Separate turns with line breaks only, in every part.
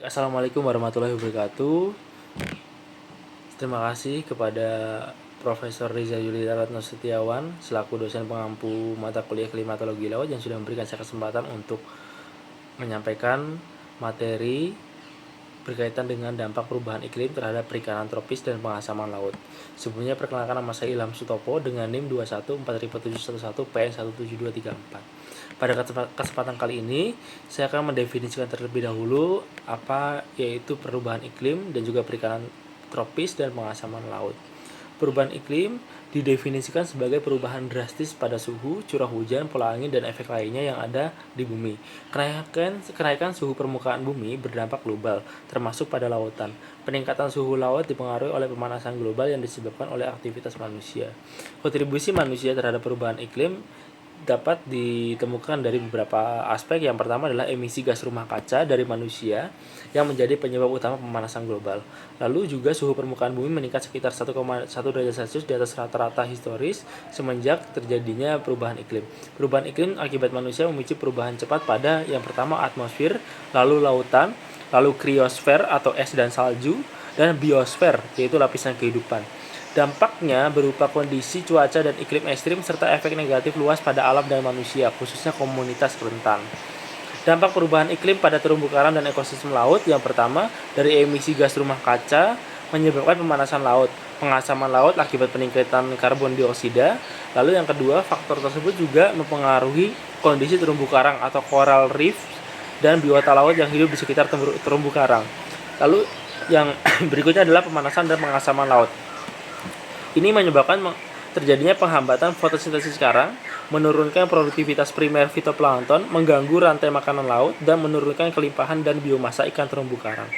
Assalamualaikum warahmatullahi wabarakatuh. Terima kasih kepada Profesor Riza Yulita Ratno Setiawan selaku dosen pengampu mata kuliah klimatologi laut yang sudah memberikan saya kesempatan untuk menyampaikan materi berkaitan dengan dampak perubahan iklim terhadap perikanan tropis dan pengasaman laut. Sebelumnya perkenalkan, nama saya Ilham Sutopo dengan NIM 214711P17234. Pada kesempatan kali ini saya akan mendefinisikan terlebih dahulu apa yaitu perubahan iklim dan juga perikanan tropis dan pengasaman laut. Perubahan iklim didefinisikan sebagai perubahan drastis pada suhu, curah hujan, pola angin, dan efek lainnya yang ada di bumi. Kenaikan suhu permukaan bumi berdampak global, termasuk pada lautan. Peningkatan suhu laut dipengaruhi oleh pemanasan global yang disebabkan oleh aktivitas manusia. Kontribusi manusia terhadap perubahan iklim dapat ditemukan dari beberapa aspek. Yang pertama adalah emisi gas rumah kaca dari manusia yang menjadi penyebab utama pemanasan global. Lalu juga suhu permukaan bumi meningkat sekitar 1,1 derajat Celcius di atas rata-rata historis semenjak terjadinya perubahan iklim. Perubahan iklim akibat manusia memicu perubahan cepat pada yang pertama atmosfer, lalu lautan, lalu kriosfer atau es dan salju, dan biosfer yaitu lapisan kehidupan. Dampaknya berupa kondisi cuaca dan iklim ekstrim serta efek negatif luas pada alam dan manusia, khususnya komunitas rentan. Dampak perubahan iklim pada terumbu karang dan ekosistem laut, yang pertama dari emisi gas rumah kaca menyebabkan pemanasan laut, pengasaman laut akibat peningkatan karbon dioksida. Lalu yang kedua, faktor tersebut juga mempengaruhi kondisi terumbu karang atau coral reef dan biota laut yang hidup di sekitar terumbu karang. Lalu yang berikutnya adalah pemanasan dan pengasaman laut. Ini menyebabkan terjadinya penghambatan fotosintesis karang, menurunkan produktivitas primer fitoplankton, mengganggu rantai makanan laut, dan menurunkan kelimpahan dan biomasa ikan terumbu karang.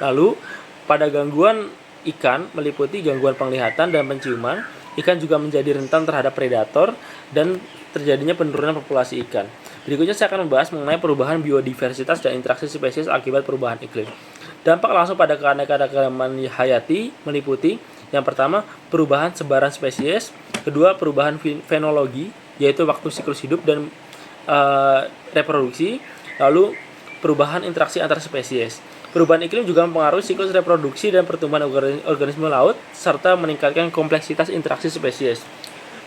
Lalu, pada gangguan ikan meliputi gangguan penglihatan dan penciuman, ikan juga menjadi rentan terhadap predator dan terjadinya penurunan populasi ikan. Berikutnya saya akan membahas mengenai perubahan biodiversitas dan interaksi spesies akibat perubahan iklim. Dampak langsung pada keanekaragaman hayati meliputi yang pertama, perubahan sebaran spesies. Kedua, perubahan fenologi, yaitu waktu siklus hidup dan reproduksi. Lalu, perubahan interaksi antar spesies. Perubahan iklim juga mempengaruhi siklus reproduksi dan pertumbuhan organisme laut, serta meningkatkan kompleksitas interaksi spesies.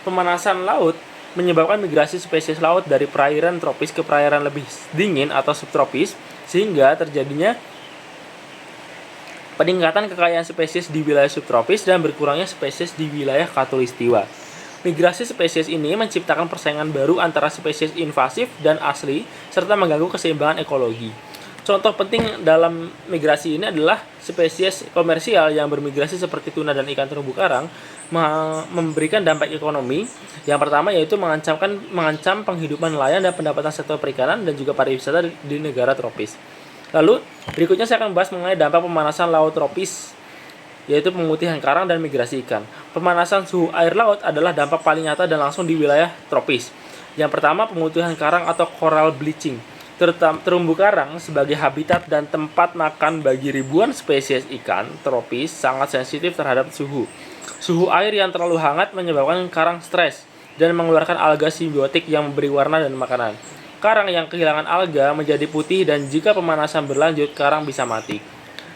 Pemanasan laut menyebabkan migrasi spesies laut dari perairan tropis ke perairan lebih dingin atau subtropis, sehingga terjadinya peningkatan kekayaan spesies di wilayah subtropis dan berkurangnya spesies di wilayah khatulistiwa. Migrasi spesies ini menciptakan persaingan baru antara spesies invasif dan asli, serta mengganggu keseimbangan ekologi. Contoh penting dalam migrasi ini adalah spesies komersial yang bermigrasi seperti tuna dan ikan terumbu karang memberikan dampak ekonomi. Yang pertama yaitu mengancam penghidupan nelayan dan pendapatan sektor perikanan dan juga pariwisata di negara tropis. Lalu, berikutnya saya akan membahas mengenai dampak pemanasan laut tropis, yaitu pemutihan karang dan migrasi ikan. Pemanasan suhu air laut adalah dampak paling nyata dan langsung di wilayah tropis. Yang pertama, pemutihan karang atau coral bleaching. Terumbu karang sebagai habitat dan tempat makan bagi ribuan spesies ikan tropis sangat sensitif terhadap suhu. Suhu air yang terlalu hangat menyebabkan karang stres dan mengeluarkan alga simbiotik yang memberi warna dan makanan. Karang yang kehilangan alga menjadi putih dan jika pemanasan berlanjut, karang bisa mati.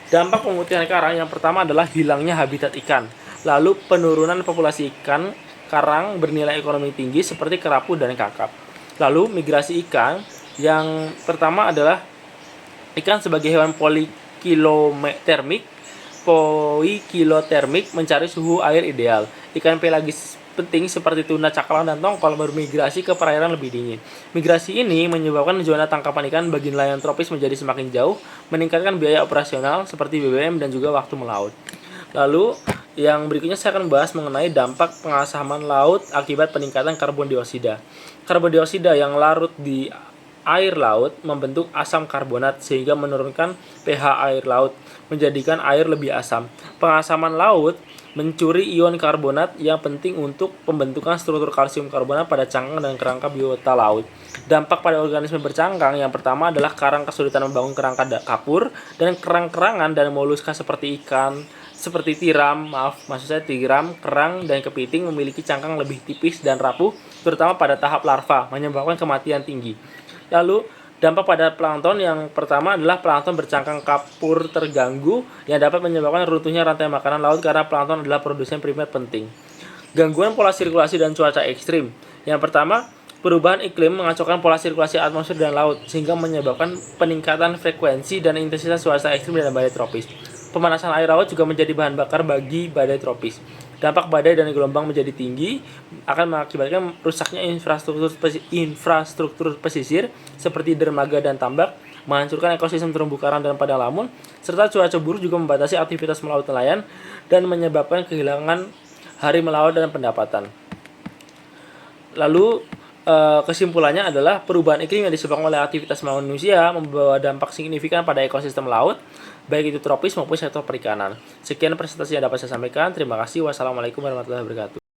Dampak pemutihan karang yang pertama adalah hilangnya habitat ikan. Lalu penurunan populasi ikan karang bernilai ekonomi tinggi seperti kerapu dan kakap. Lalu migrasi ikan yang pertama adalah ikan sebagai hewan poikilotermik mencari suhu air ideal. Ikan pelagis penting seperti tuna, cakalang, dan tongkol bermigrasi ke perairan lebih dingin. Migrasi ini menyebabkan zona tangkapan ikan bagi nelayan tropis menjadi semakin jauh, meningkatkan biaya operasional seperti BBM dan juga waktu melaut. Lalu, yang berikutnya saya akan membahas mengenai dampak pengasaman laut akibat peningkatan karbon dioksida. Karbon dioksida yang larut di air laut membentuk asam karbonat sehingga menurunkan pH air laut, menjadikan air lebih asam. Pengasaman laut mencuri ion karbonat yang penting untuk pembentukan struktur kalsium karbonat pada cangkang dan kerangka biota laut. Dampak pada organisme bercangkang yang pertama adalah karang kesulitan membangun kerangka kapur dan kerang-kerangan dan moluska seperti tiram, kerang, dan kepiting memiliki cangkang lebih tipis dan rapuh, terutama pada tahap larva, menyebabkan kematian tinggi. Lalu, Dampak pada plankton yang pertama adalah plankton bercangkang kapur terganggu yang dapat menyebabkan runtuhnya rantai makanan laut karena plankton adalah produsen primer penting. Gangguan pola sirkulasi dan cuaca ekstrim. Yang pertama, perubahan iklim mengacaukan pola sirkulasi atmosfer dan laut sehingga menyebabkan peningkatan frekuensi dan intensitas cuaca ekstrim dan badai tropis. Pemanasan air laut juga menjadi bahan bakar bagi badai tropis. Dampak badai dan gelombang menjadi tinggi akan mengakibatkan rusaknya infrastruktur pesisir seperti dermaga dan tambak, menghancurkan ekosistem terumbu karang dan padang lamun, serta cuaca buruk juga membatasi aktivitas melaut nelayan dan menyebabkan kehilangan hari melaut dan pendapatan. Lalu kesimpulannya adalah perubahan iklim yang disebabkan oleh aktivitas manusia membawa dampak signifikan pada ekosistem laut, baik itu tropis maupun sektor perikanan. Sekian presentasi yang dapat saya sampaikan. Terima kasih. Wassalamualaikum warahmatullahi wabarakatuh.